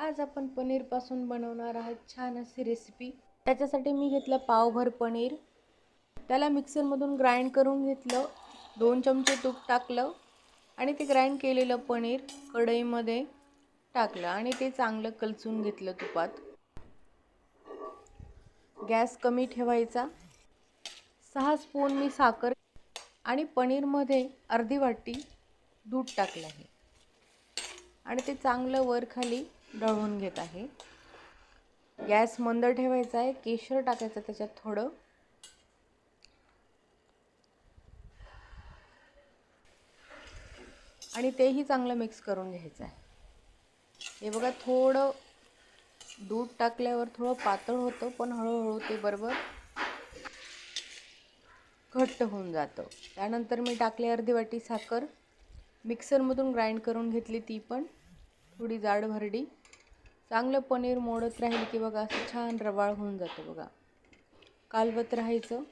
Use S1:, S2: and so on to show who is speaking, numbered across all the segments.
S1: आज आपण पनीरपासून बनवणार आहोत छान अशी रेसिपी। त्याच्यासाठी मी घेतलं पावभर पनीर, त्याला मिक्सरमधून ग्राइंड करून घेतलं। 2 चमचे तूप टाकलं आणि ते ग्राइंड केलेलं पनीर कढईमध्ये टाकलं आणि ते चांगलं कलसून घेतलं तुपात। गॅस कमी ठेवायचा। 6 स्पून मी साखर आणि पनीरमध्ये अर्धी वाटी दूध टाकलं आहे आणि ते चांगलं वर खाली ढवळून घेत आहे। गॅस मंद ठेवायचा आहे। केशर टाकायचं त्याच्यात थोडं आणि तेही चांगलं मिक्स करून घ्यायचं आहे। हे बघा थोडं दूध टाकल्यावर थोडं पातळ होतं, पण हळूहळू ते बरोबर घट्ट होऊन जातं। त्यानंतर मी टाकली अर्धी वाटी साखर, मिक्सरमधून ग्राइंड करून घेतली, ती पण थोडी जाड भरडी। चांगलं पनीर मोडत राहील की बघा असं छान रवाळ होऊन जातं बघा। कालवत राहायचं,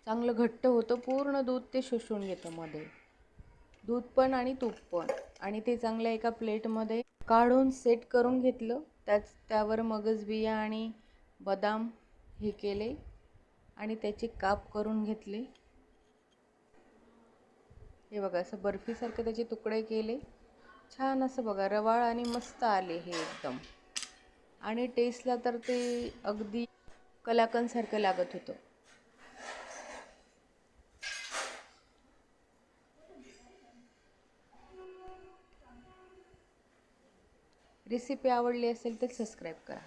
S1: चांगलं घट्ट होतं, पूर्ण दूध ते शोषून घेतं मध्ये, दूध पण आणि तूप पण। आणि ते चांगलं एका प्लेटमध्ये काढून सेट करून घेतलं। त्यावर मगज बिया आणि बदाम हे केले आणि त्याचे काप करून घेतले। हे बघा असं बर्फीसारखे त्याचे तुकडे केले, छान असं बघा रवाळ आणि मस्त आले हे एकदम। आणि टेस्टला तर ते अगदी कलाकंदसारखं लागत होतं। रेसिपी आवडली असेल तर सबस्क्राईब करा।